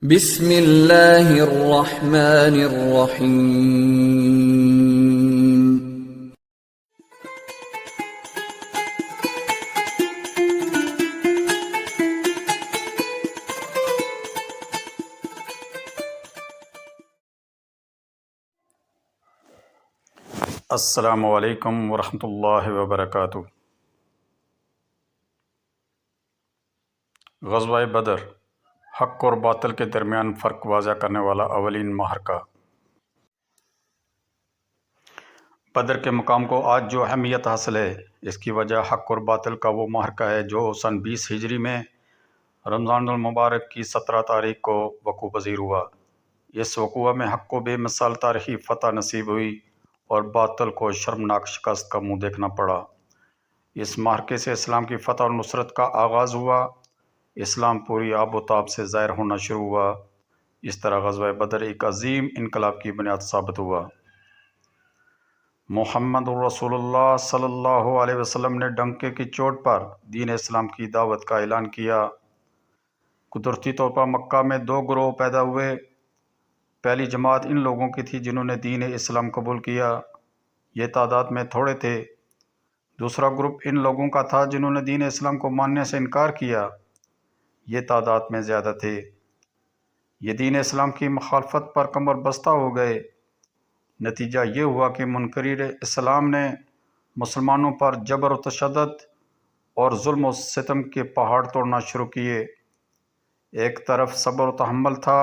بسم اللہ الرحمن الرحیم۔ السلام علیکم ورحمۃ اللہ وبرکاتہ۔ غزوہ بدر، حق اور باطل کے درمیان فرق واضح کرنے والا اولین معرکہ۔ بدر کے مقام کو آج جو اہمیت حاصل ہے، اس کی وجہ حق اور باطل کا وہ معرکہ ہے جو سن 20 ہجری میں رمضان المبارک کی 17 تاریخ کو وقوع پذیر ہوا۔ اس وقوع میں حق کو بے مثال تاریخی فتح نصیب ہوئی اور باطل کو شرمناک شکست کا منہ دیکھنا پڑا۔ اس معرکے سے اسلام کی فتح اور نصرت کا آغاز ہوا۔ اسلام پوری آب و تاب سے ظاہر ہونا شروع ہوا۔ اس طرح غزوہ بدر ایک عظیم انقلاب کی بنیاد ثابت ہوا۔ محمد رسول اللہ صلی اللہ علیہ وسلم نے ڈنکے کی چوٹ پر دین اسلام کی دعوت کا اعلان کیا۔ قدرتی طور پر مکہ میں دو گروہ پیدا ہوئے۔ پہلی جماعت ان لوگوں کی تھی جنہوں نے دین اسلام قبول کیا، یہ تعداد میں تھوڑے تھے۔ دوسرا گروپ ان لوگوں کا تھا جنہوں نے دین اسلام کو ماننے سے انکار کیا، یہ تعداد میں زیادہ تھے۔ یہ دین اسلام کی مخالفت پر کمر بستہ ہو گئے۔ نتیجہ یہ ہوا کہ منکرین اسلام نے مسلمانوں پر جبر و تشدد اور ظلم و ستم کے پہاڑ توڑنا شروع کیے۔ ایک طرف صبر و تحمل تھا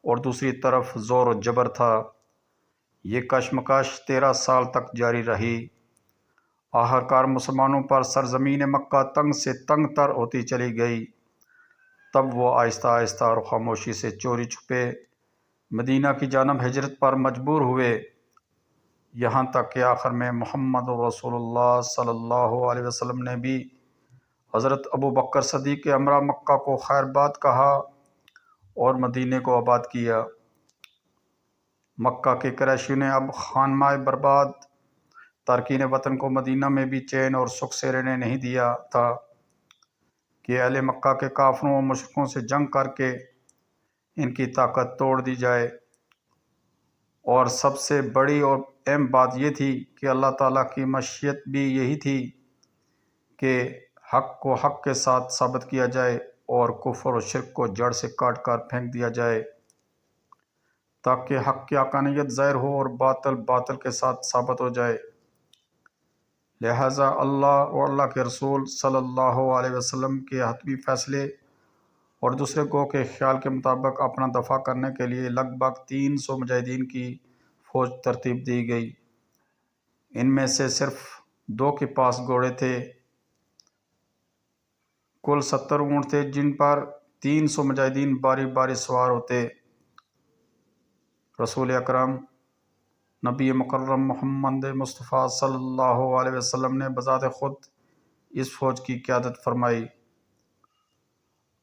اور دوسری طرف زور و جبر تھا۔ یہ کشمکش 13 سال تک جاری رہی۔ آخرکار مسلمانوں پر سرزمین مکہ تنگ سے تنگ تر ہوتی چلی گئی۔ تب وہ آہستہ آہستہ اور خاموشی سے چوری چھپے مدینہ کی جانب ہجرت پر مجبور ہوئے، یہاں تک کہ آخر میں محمد رسول اللہ صلی اللہ علیہ وسلم نے بھی حضرت ابو بکر صدیق کے ہمراہ مکہ کو خیر باد کہا اور مدینے کو آباد کیا۔ مکہ کے قریشیوں نے اب خانمائے برباد تارکین وطن کو مدینہ میں بھی چین اور سکھ سے رہنے نہیں دیا تھا کہ اہل مکہ کے کافروں اور مشرکوں سے جنگ کر کے ان کی طاقت توڑ دی جائے۔ اور سب سے بڑی اور اہم بات یہ تھی کہ اللہ تعالیٰ کی مشیت بھی یہی تھی کہ حق کو حق کے ساتھ ثابت کیا جائے اور کفر و شرک کو جڑ سے کاٹ کر پھینک دیا جائے، تاکہ حق کی حقانیت ظاہر ہو اور باطل باطل کے ساتھ ثابت ہو جائے۔ لہٰذا اللہ اور اللہ کے رسول صلی اللہ علیہ وسلم کے حتمی فیصلے اور دوسرے گروہ کے خیال کے مطابق اپنا دفاع کرنے کے لیے لگ بھگ 300 مجاہدین کی فوج ترتیب دی گئی۔ ان میں سے صرف 2 کے پاس گھوڑے تھے۔ کل 70 اونٹ تھے جن پر 300 مجاہدین باری باری سوار ہوتے۔ رسول اکرم نبی مکرم محمد مصطفیٰ صلی اللہ علیہ وسلم نے بذات خود اس فوج کی قیادت فرمائی۔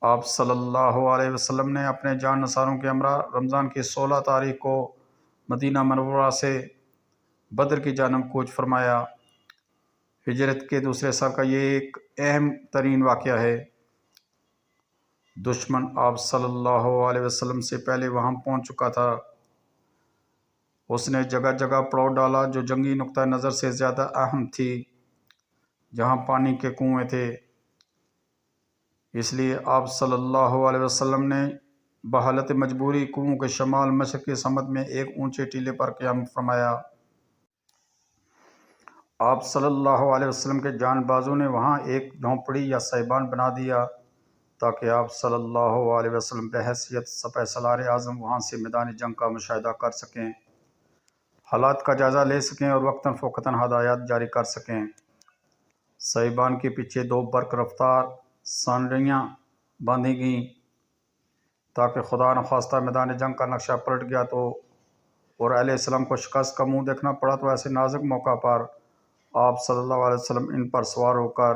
آپ صلی اللہ علیہ وسلم نے اپنے جان نثاروں کے ہمراہ رمضان کی 16 تاریخ کو مدینہ منورہ سے بدر کی جانب کوچ فرمایا۔ ہجرت کے دوسرے سال کا یہ ایک اہم ترین واقعہ ہے۔ دشمن آپ صلی اللہ علیہ وسلم سے پہلے وہاں پہنچ چکا تھا۔ اس نے جگہ جگہ پڑاؤ ڈالا جو جنگی نقطہ نظر سے زیادہ اہم تھی، جہاں پانی کے کنویں تھے۔ اس لیے آپ صلی اللہ علیہ وسلم نے بحالت مجبوری کنووں کے شمال مشرقی سمت میں ایک اونچے ٹیلے پر قیام فرمایا۔ آپ صلی اللہ علیہ وسلم کے جان بازوں نے وہاں ایک جھونپڑی یا سائبان بنا دیا تاکہ آپ صلی اللہ علیہ وسلم بحیثیت سپہ سالار اعظم وہاں سے میدان جنگ کا مشاہدہ کر سکیں، حالات کا جائزہ لے سکیں اور وقتاً فوقتاً ہدایات جاری کر سکیں۔ سائبان کے پیچھے 2 برق رفتار سانڈیاں باندھی گئیں تاکہ خدا نخواستہ میدان جنگ کا نقشہ پلٹ گیا تو اور اہل اسلام کو شکست کا منہ دیکھنا پڑا تو ایسے نازک موقع پر آپ صلی اللہ علیہ وسلم ان پر سوار ہو کر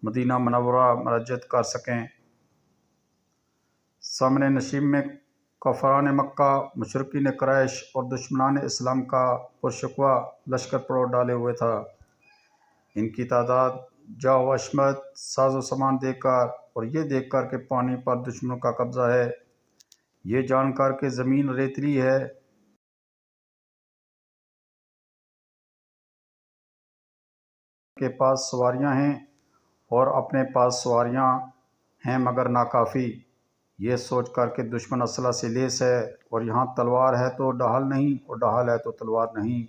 مدینہ منورہ مرجت کر سکیں۔ سامنے نشیب میں کفاران مکہ، مشرکین قریش اور دشمنان اسلام کا پرشکوہ لشکر پڑاؤ ڈالے ہوئے تھا۔ ان کی تعداد، جاہ و عظمت، ساز و سامان دیکھ کر اور یہ دیکھ کر کہ پانی پر دشمنوں کا قبضہ ہے، یہ جان کر کہ زمین ریتلی ہے کے پاس سواریاں ہیں اور اپنے پاس سواریاں ہیں مگر ناکافی، یہ سوچ کر کہ دشمن اسلحہ سے لیس ہے اور یہاں تلوار ہے تو ڈھال نہیں اور ڈھال ہے تو تلوار نہیں۔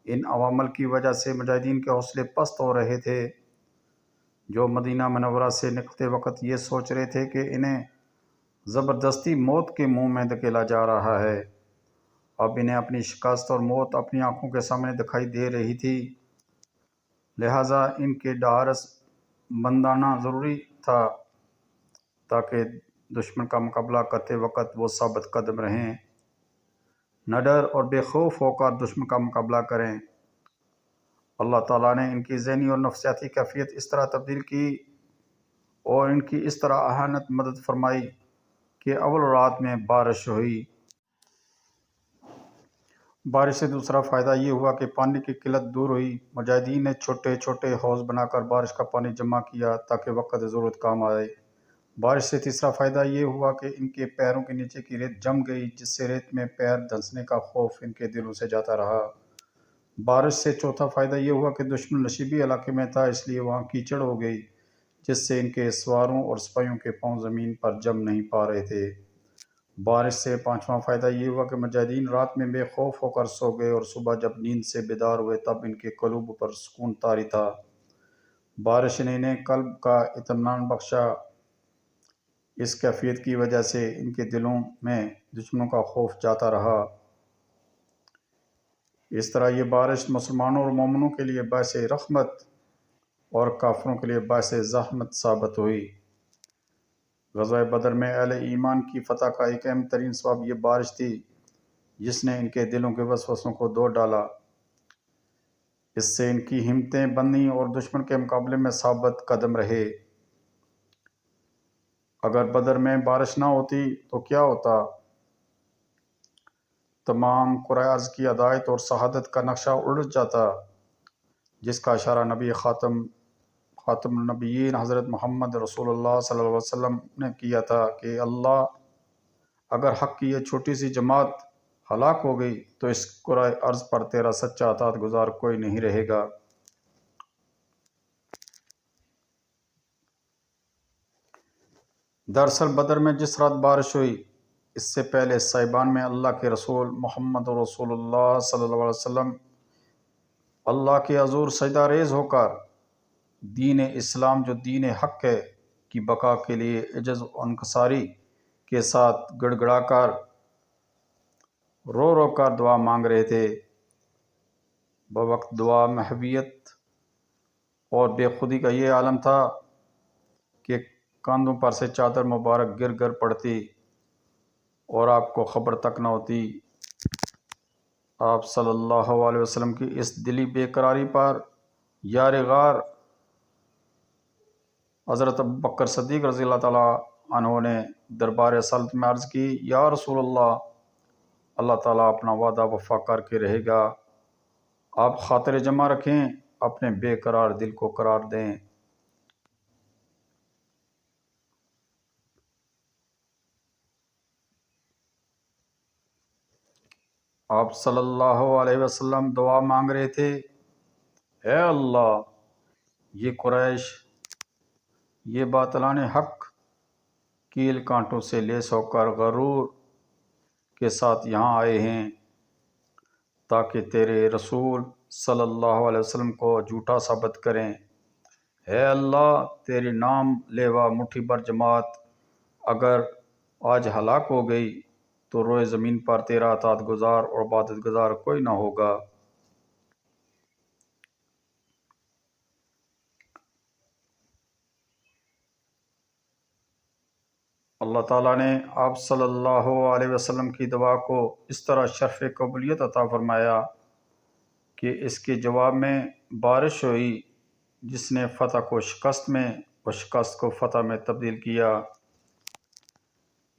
ان عوامل کی وجہ سے مجاہدین کے حوصلے پست ہو رہے تھے، جو مدینہ منورہ سے نکلتے وقت یہ سوچ رہے تھے کہ انہیں زبردستی موت کے منہ میں دھکیلا جا رہا ہے۔ اب انہیں اپنی شکست اور موت اپنی آنکھوں کے سامنے دکھائی دے رہی تھی، لہٰذا ان کے ڈھارس بندانا ضروری تھا تاکہ دشمن کا مقابلہ کرتے وقت وہ ثابت قدم رہیں، نڈر اور بے خوف ہو کر دشمن کا مقابلہ کریں۔ اللہ تعالیٰ نے ان کی ذہنی اور نفسیاتی کیفیت اس طرح تبدیل کی اور ان کی اس طرح احانت مدد فرمائی کہ اول رات میں بارش ہوئی۔ بارش سے دوسرا فائدہ یہ ہوا کہ پانی کی قلت دور ہوئی۔ مجاہدین نے چھوٹے چھوٹے حوض بنا کر بارش کا پانی جمع کیا تاکہ وقت ضرورت کام آئے۔ بارش سے تیسرا فائدہ یہ ہوا کہ ان کے پیروں کے نیچے کی ریت جم گئی، جس سے ریت میں پیر دھنسنے کا خوف ان کے دلوں سے جاتا رہا۔ بارش سے چوتھا فائدہ یہ ہوا کہ دشمن نشیبی علاقے میں تھا، اس لیے وہاں کیچڑ ہو گئی، جس سے ان کے سواروں اور سپاہیوں کے پاؤں زمین پر جم نہیں پا رہے تھے۔ بارش سے پانچواں فائدہ یہ ہوا کہ مجاہدین رات میں بے خوف ہو کر سو گئے اور صبح جب نیند سے بیدار ہوئے تب ان کے قلوب پر سکون طاری تھا۔ بارش نے انہیں قلب کا اطمینان بخشا، اس کیفیت کی وجہ سے ان کے دلوں میں دشمنوں کا خوف جاتا رہا۔ اس طرح یہ بارش مسلمانوں اور مومنوں کے لیے باعث رحمت اور کافروں کے لیے باعث زحمت ثابت ہوئی۔ غزوہ بدر میں اہل ایمان کی فتح کا ایک اہم ترین سبب یہ بارش تھی، جس نے ان کے دلوں کے وسوسوں کو دور ڈالا۔ اس سے ان کی ہمتیں بندیں اور دشمن کے مقابلے میں ثابت قدم رہے۔ اگر بدر میں بارش نہ ہوتی تو کیا ہوتا؟ تمام قرۂ ارض کی ہدایت اور شہادت کا نقشہ الٹ جاتا، جس کا اشارہ نبی خاتم النبیین حضرت محمد رسول اللہ صلی اللہ علیہ وسلم نے کیا تھا کہ اللہ اگر حق کی یہ چھوٹی سی جماعت ہلاک ہو گئی تو اس قرۂ ارض پر تیرا سچا اطاعت گزار کوئی نہیں رہے گا۔ دراصل بدر میں جس رات بارش ہوئی، اس سے پہلے سائبان میں اللہ کے رسول محمد رسول اللہ صلی اللہ علیہ وسلم اللہ کے حضور سجدہ ریز ہو کر دین اسلام جو دین حق ہے کی بقا کے لیے عجز و انکساری کے ساتھ گڑ گڑا کر رو رو کر دعا مانگ رہے تھے۔ بوقت دعا محویت اور بے خودی کا یہ عالم تھا کہ کاندھوں پر سے چادر مبارک گر گر پڑتی اور آپ کو خبر تک نہ ہوتی۔ آپ صلی اللہ علیہ وسلم کی اس دلی بے قراری پر یار غار حضرت ابوبکر صدیق رضی اللہ تعالیٰ عنہ نے دربار رسالت میں عرض کی، یا رسول اللہ، اللہ تعالیٰ اپنا وعدہ وفا کر کے رہے گا، آپ خاطر جمع رکھیں، اپنے بے قرار دل کو قرار دیں۔ آپ صلی اللہ علیہ وسلم دعا مانگ رہے تھے، اے اللہ، یہ قریش یہ باطلان حق کیل کانٹوں سے لیس ہو کر غرور کے ساتھ یہاں آئے ہیں تاکہ تیرے رسول صلی اللہ علیہ وسلم کو جھوٹا ثابت کریں۔ اے اللہ، تیری نام لیوا مٹھی بھر جماعت اگر آج ہلاک ہو گئی تو روئے زمین پر تیرا اطاعت گزار اور عبادت گزار کوئی نہ ہوگا۔ اللہ تعالیٰ نے آپ صلی اللہ علیہ وسلم کی دعا کو اس طرح شرف قبولیت عطا فرمایا کہ اس کے جواب میں بارش ہوئی، جس نے فتح کو شکست میں اور شکست کو فتح میں تبدیل کیا۔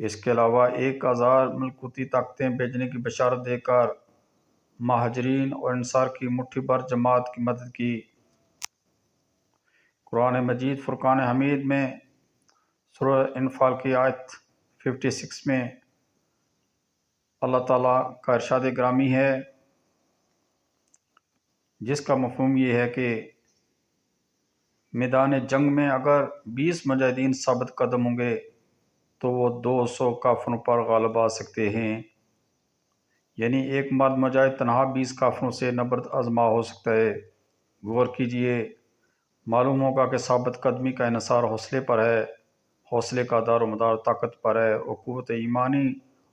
اس کے علاوہ 1000 ملکوتی طاقتیں بھیجنے کی بشارت دے کر مہاجرین اور انصار کی مٹھی بھر جماعت کی مدد کی۔ قرآن مجید فرقان حمید میں سورہ انفال کی آیت 56 میں اللہ تعالیٰ کا ارشاد گرامی ہے جس کا مفہوم یہ ہے کہ میدان جنگ میں اگر 20 مجاہدین ثابت قدم ہوں گے تو وہ 200 کافروں پر غالب آ سکتے ہیں، یعنی ایک مرد مجاہد تنہا 20 کافروں سے نبرد آزما ہو سکتا ہے۔ غور کیجئے، معلوم ہوگا کہ ثابت قدمی کا انحصار حوصلے پر ہے، حوصلے کا دار و مدار طاقت پر ہے، اور قوت ایمانی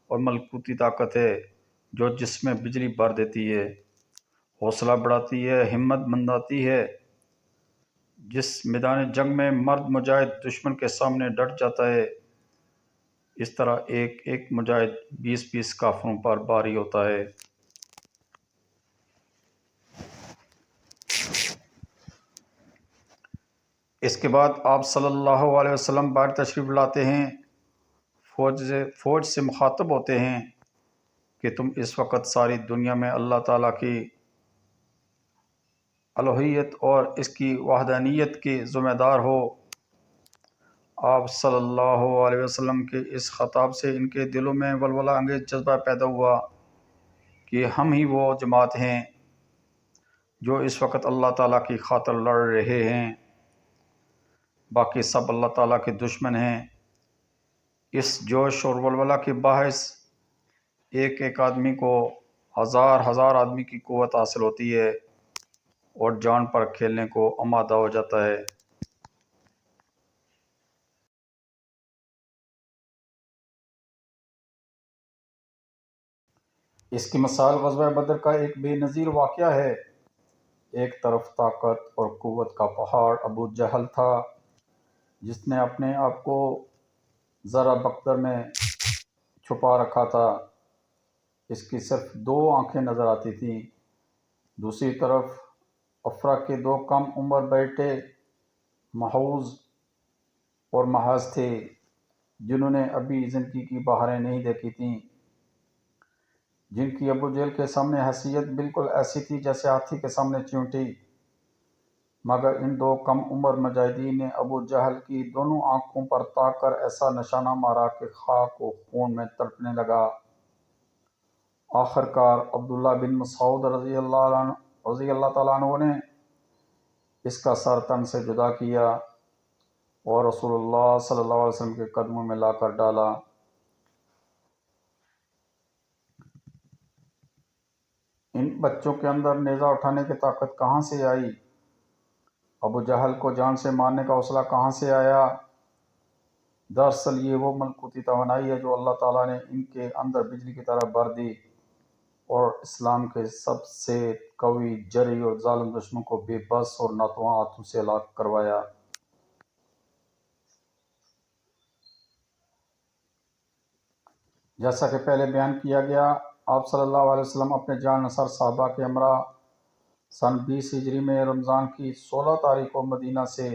اور ملکوتی طاقت ہے جو جسم میں بجلی بھر دیتی ہے، حوصلہ بڑھاتی ہے، ہمت بندھاتی ہے۔ جس میدان جنگ میں مرد مجاہد دشمن کے سامنے ڈٹ جاتا ہے، اس طرح ایک ایک مجاہد 20 کافروں پر باری ہوتا ہے۔ اس کے بعد آپ صلی اللہ علیہ وسلم باہر تشریف لاتے ہیں، فوج سے مخاطب ہوتے ہیں کہ تم اس وقت ساری دنیا میں اللہ تعالیٰ کی الوہیت اور اس کی وحدانیت کے ذمہ دار ہو۔ آپ صلی اللہ علیہ وسلم کے اس خطاب سے ان کے دلوں میں ولولہ انگیز جذبہ پیدا ہوا کہ ہم ہی وہ جماعت ہیں جو اس وقت اللہ تعالیٰ کی خاطر لڑ رہے ہیں، باقی سب اللہ تعالیٰ کے دشمن ہیں۔ اس جوش اور ولولہ کے باعث ایک ایک آدمی کو ہزار آدمی کی قوت حاصل ہوتی ہے اور جان پر کھیلنے کو آمادہ ہو جاتا ہے۔ اس کی مثال غزوہ بدر کا ایک بے نظیر واقعہ ہے۔ ایک طرف طاقت اور قوت کا پہاڑ ابو جہل تھا جس نے اپنے آپ کو ذرہ بختر میں چھپا رکھا تھا، اس کی صرف 2 آنکھیں نظر آتی تھیں۔ دوسری طرف افرا کے 2 کم عمر بیٹے محوذ اور محاذ تھے جنہوں نے ابھی زندگی کی بہاریں نہیں دیکھی تھیں، جن کی ابو جہل کے سامنے حیثیت بالکل ایسی تھی جیسے ہاتھی کے سامنے چیونٹی۔ مگر ان 2 کم عمر مجاہدین نے ابو جہل کی دونوں آنکھوں پر تاک کر ایسا نشانہ مارا کہ خاک و خون میں تڑپنے لگا۔ آخر کار عبداللہ بن مسعود رضی اللہ تعالیٰ عنہ نے اس کا سر تن سے جدا کیا اور رسول اللہ صلی اللہ علیہ وسلم کے قدموں میں لا کر ڈالا۔ ان بچوں کے اندر نیزہ اٹھانے کی طاقت کہاں سے آئی؟ ابو جہل کو جان سے مارنے کا حوصلہ کہاں سے آیا؟ دراصل یہ وہ ملکوتی توانائی ہے جو اللہ تعالیٰ نے ان کے اندر بجلی کی طرح بھر دی اور اسلام کے سب سے قوی، جرئی اور ظالم دشمن کو بے بس اور ناتواں ہاتھوں سے ہلاک کروایا۔ جیسا کہ پہلے بیان کیا گیا، آپ صلی اللہ علیہ وسلم اپنے جان نثار صحابہ کے ہمراہ سن 20 ہجری میں رمضان کی 16 تاریخ کو مدینہ سے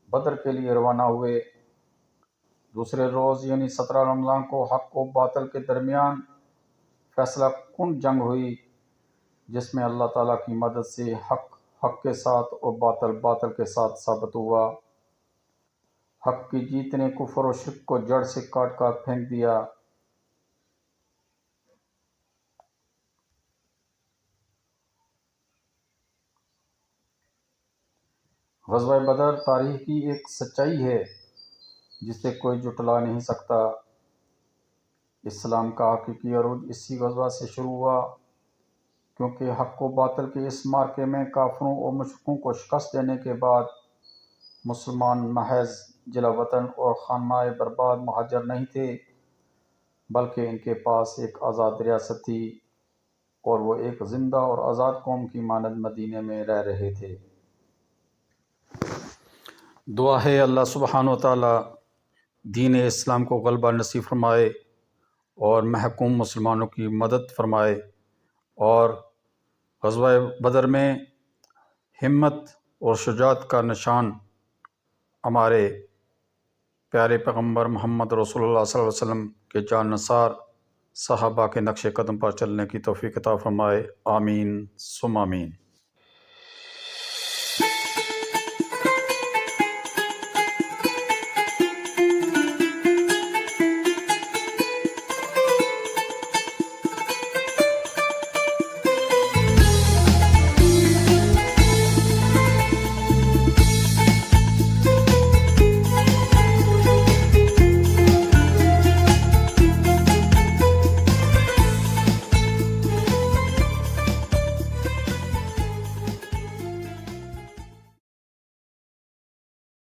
بدر کے لیے روانہ ہوئے۔ دوسرے روز یعنی 17 رمضان کو حق و باطل کے درمیان فیصلہ کن جنگ ہوئی، جس میں اللہ تعالیٰ کی مدد سے حق حق کے ساتھ اور باطل باطل کے ساتھ ثابت ہوا۔ حق کی جیت نے کفر و شرک کو جڑ سے کاٹ کر پھینک دیا۔ غزوہ بدر تاریخ کی ایک سچائی ہے جسے کوئی جھٹلا نہیں سکتا۔ اسلام کا حقیقی عروج اسی غزوہ سے شروع ہوا، کیونکہ حق و باطل کے اس معرکے میں کافروں اور مشرکوں کو شکست دینے کے بعد مسلمان محض جلا وطن اور خانمائے برباد مہاجر نہیں تھے، بلکہ ان کے پاس ایک آزاد ریاست تھی اور وہ ایک زندہ اور آزاد قوم کی مانند مدینے میں رہ رہے تھے۔ دعا ہے اللہ سبحانہ و تعالیٰ دین اسلام کو غلبہ نصیب فرمائے اور محکوم مسلمانوں کی مدد فرمائے، اور غزوہ بدر میں ہمت اور شجاعت کا نشان ہمارے پیارے پیغمبر محمد رسول اللہ صلی اللہ علیہ وسلم کے جان نثار صحابہ کے نقش قدم پر چلنے کی توفیق عطا فرمائے۔ آمین ثم آمین۔